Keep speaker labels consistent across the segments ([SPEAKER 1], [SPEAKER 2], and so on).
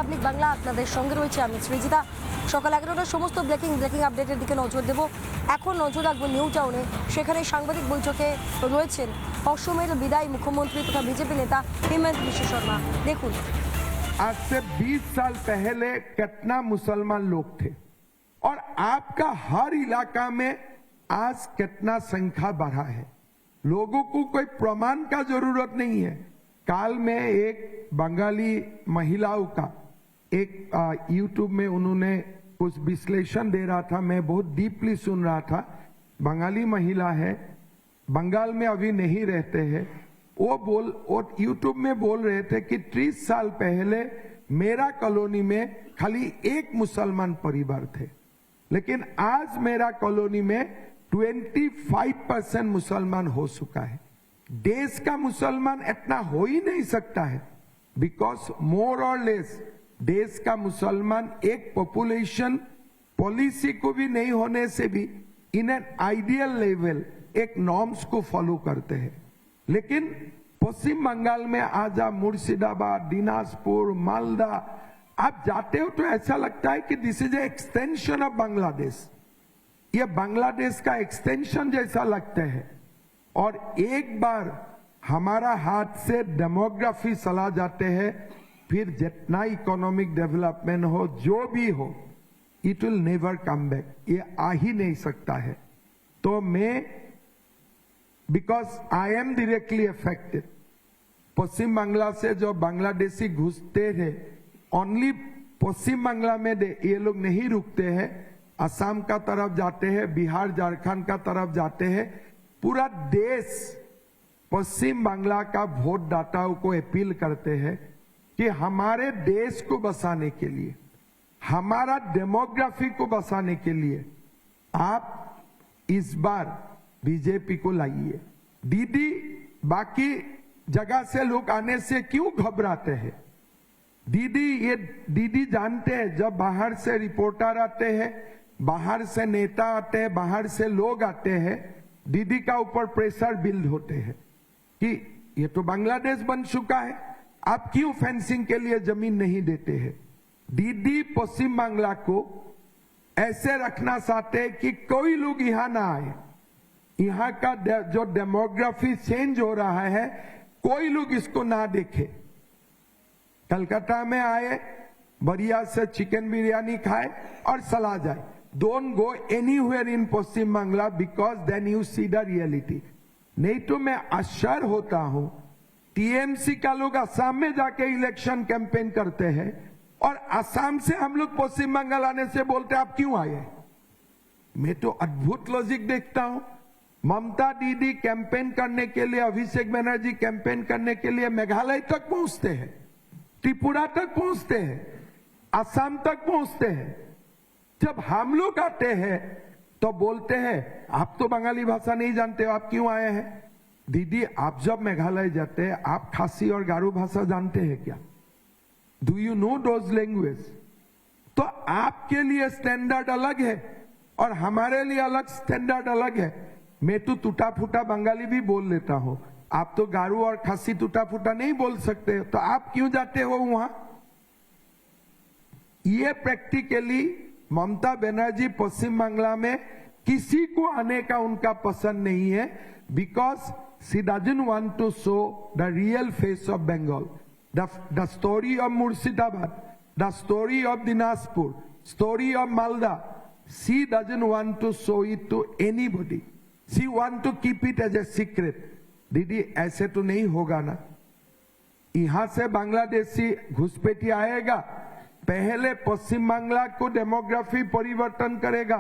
[SPEAKER 1] Public Bangla আপনাদের সঙ্গে রয়েছে আমি সৃজিতা। সকাল 11টার সমস্ত ব্রেকিং আপডেটের দিকে নজর দেব। এখন নজর রাখবো নিউ টাউনে, সেখানে সাংবাদিক বৈঠকে রয়েছেন অসমের বিদায়ী মুখ্যমন্ত্রী তথা বিজেপি নেতা হিমন্ত বিশ্ব শর্মা। দেখুন,
[SPEAKER 2] आज से 20 साल पहले कितना मुसलमान लोग थे और आपका हर इलाका में आज कितना संख्या बढ़ा है। लोगों को कोई प्रमाण का जरूरत नहीं है। काल में एक बंगाली महिलाओं का एक यूट्यूब में उन्होंने कुछ विश्लेषण दे रहा था, मैं बहुत डीपली सुन रहा था। बंगाली महिला है, बंगाल में अभी नहीं रहते हैं। वो यूट्यूब में बोल रहे थे कि 30 साल पहले मेरा कॉलोनी में खाली एक मुसलमान परिवार थे, लेकिन आज मेरा कॉलोनी में 25% मुसलमान हो चुका है। देश का मुसलमान इतना हो ही नहीं सकता है, बिकॉज मोर और लेस देश का मुसलमान एक पॉपुलेशन पॉलिसी को भी नहीं होने से भी इन एन आइडियल लेवल एक नॉर्म्स को फॉलो करते हैं। लेकिन पश्चिम बंगाल में आजा, मुर्शिदाबाद, दिनाजपुर, मालदा आप जाते हो तो ऐसा लगता है कि this is A extension of Bangladesh. ये बांग्लादेश का एक्सटेंशन जैसा लगता है। और एक बार हमारा हाथ से डेमोग्राफी चला जाते हैं, फिर जितना इकोनॉमिक डेवलपमेंट हो, जो भी हो, it will never come back. ये आ ही नहीं सकता है। तो मैं, because I am directly affected, Paschim Bangla से जो बांग्लादेशी घुसते हैं, ओनली पश्चिम बांग्ला में ये लोग नहीं रुकते हैं, असम का तरफ जाते हैं, बिहार झारखंड का तरफ जाते हैं। पूरा देश पश्चिम बांग्ला का वोट दाताओं को अपील करते हैं कि हमारे देश को बसाने के लिए, हमारा डेमोग्राफी को बसाने के लिए आप इस बार बीजेपी को लाइए। दीदी, बाकी जगह से लोग आने से क्यों घबराते हैं? दीदी, ये दीदी जानते हैं, जब बाहर से रिपोर्टर आते हैं, बाहर से नेता आते हैं, बाहर से लोग आते हैं, दीदी का ऊपर प्रेशर बिल्ड होते हैं कि ये तो बांग्लादेश बन चुका है, आप क्यों फेंसिंग के लिए जमीन नहीं देते हैं? दीदी पश्चिम बांग्ला को ऐसे रखना चाहते हैं कि कोई लोग यहां ना आए। यहां का जो डेमोग्राफी चेंज हो रहा है, कोई लोग इसको ना देखे। कलकत्ता में आए, बढ़िया से चिकन बिरयानी खाए और चला जाए। Don't go anywhere in Paschim Bangla, because then you see the reality. नहीं तो मैं आश्चर्य होता हूं, टीएमसी का लोग असम में जाके इलेक्शन कैंपेन करते हैं और असम से हम लोग पश्चिम बंगाल आने से बोलते आप क्यों आए? मैं तो अद्भुत लॉजिक देखता हूं। ममता दीदी कैंपेन करने के लिए, अभिषेक बनर्जी कैंपेन करने के लिए मेघालय तक पहुंचते हैं, त्रिपुरा तक पहुंचते हैं, असम तक पहुंचते हैं। जब हम लोग आते हैं तो बोलते हैं आप तो बंगाली भाषा नहीं जानते हो, आप क्यों आए हैं? दीदी, आप जब मेघालय जाते हैं, आप खासी और गारो भाषा जानते हैं क्या? Do you know those language? तो आपके लिए स्टैंडर्ड अलग है और हमारे लिए अलग स्टैंडर्ड अलग है। मैं तो टूटा फूटा बंगाली भी बोल लेता हूं, आप तो गारू और खासी टूटा फूटा नहीं बोल सकते, तो आप क्यों जाते हो वहां? ये प्रैक्टिकली ममता बनर्जी पश्चिम बांग्ला में किसी को आने का उनका पसंद नहीं है, because she doesn't want to show the real face of Bengal, the story of Murshidabad, the story of Dinajpur, story of Malda. She doesn't want to show it to anybody, she want to keep it as a secret. दीदी, ऐसे तो नहीं होगा ना। यहां से बांग्लादेशी घुसपैठी आएगा, पहले पश्चिम बांग्ला को डेमोग्राफी परिवर्तन करेगा,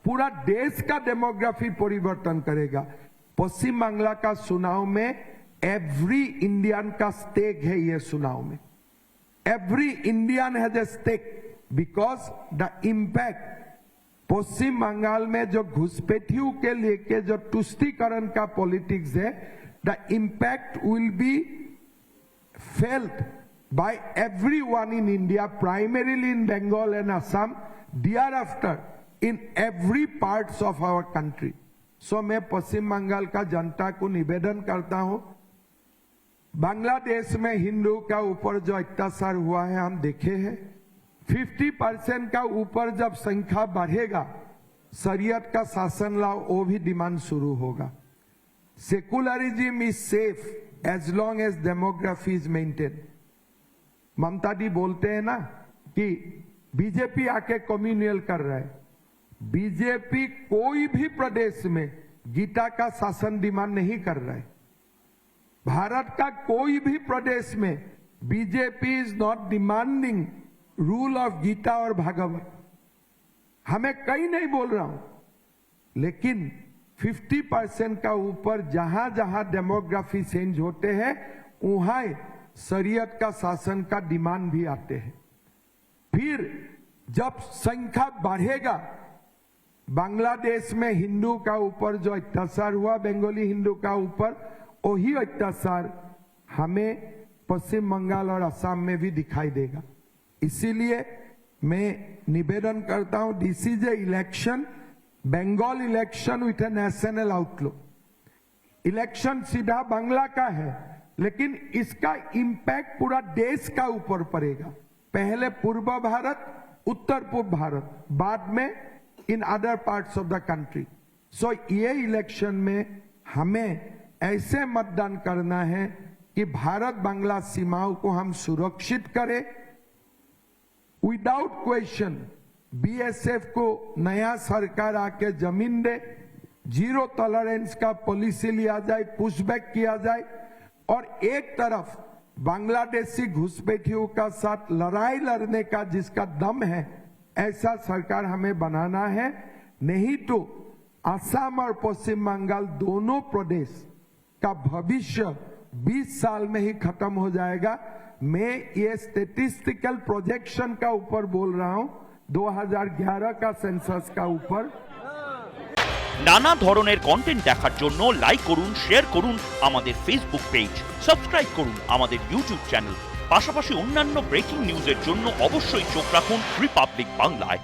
[SPEAKER 2] पूरा देश का डेमोग्राफी परिवर्तन करेगा। पश्चिम बांग्ला का चुनाव में एवरी इंडियन का स्टेक है। ये चुनाव में every Indian has a stake, because the impact Paschim Bengal में जो घुसपैठियों के लेके जो तुष्टीकरण का पॉलिटिक्स है, the impact will be felt by everyone in India, primarily in Bengal and Assam, thereafter in every parts of our country. So मैं पश्चिम बंगाल का जनता को निवेदन करता हूं बांग्लादेश में हिंदू का ऊपर जो अत्याचार हुआ है हम देखे हैं। 50% का ऊपर जब संख्या बढ़ेगा, शरीयत का शासन लाओ, वो भी डिमांड शुरू होगा। Secularism is safe as long as demography is maintain. Mamata di बोलते हैं ना कि बीजेपी आके कम्युनियल कर रहा है। बीजेपी कोई भी प्रदेश में गीता का शासन डिमांड नहीं कर रहा है। भारत का कोई भी प्रदेश में BJP is not demanding rule of Gita और भागवत। हमें कहीं नहीं बोल रहा हूं, लेकिन 50% का ऊपर जहां जहां डेमोग्राफी चेंज होते हैं वहां शरीयत का शासन का डिमांड भी आते हैं। फिर जब संख्या बढ़ेगा, बांग्लादेश में हिंदू का ऊपर जो अत्याचार हुआ, बंगाली हिंदू का ऊपर, वही अत्याचार हमें पश्चिम बंगाल और असम में भी दिखाई देगा। इसीलिए मैं निवेदन करता हूं, this is a election, Bengal election with a national outlook. Election सीधा बांग्ला का है, लेकिन इसका इंपैक्ट पूरा देश का ऊपर पड़ेगा। पहले पूर्व भारत, उत्तर पूर्व भारत, बाद में in other parts of the country. So ये इलेक्शन में हमें ऐसे मतदान करना है कि भारत बांग्ला सीमाओं को हम सुरक्षित करें। विदाउट क्वेश्चन बीएसएफ को नया सरकार आके जमीन दे, जीरो टॉलरेंस का पॉलिसी लिया जाए, पुशबैक किया जाए, और एक तरफ बांग्लादेशी घुसपैठियों का साथ लड़ाई लड़ने का जिसका दम है, ऐसा सरकार हमें बनाना है। नहीं तो असम और पश्चिम बंगाल दोनों प्रदेश का भविष्य 20 साल में ही खत्म हो जाएगा। मैं ये स्टेटिस्टिकल प्रोजेक्शन का ऊपर बोल रहा हूं, 2011 का सेंसस का ऊपर।
[SPEAKER 3] নানা ধরনের কন্টেন্ট দেখার জন্য লাইক করুন, শেয়ার করুন আমাদের ফেসবুক পেজ, সাবস্ক্রাইব করুন আমাদের ইউটিউব চ্যানেল। পাশাপাশি অন্যান্য ব্রেকিং নিউজের জন্য অবশ্যই চোখ রাখুন রিপাবলিক বাংলায়।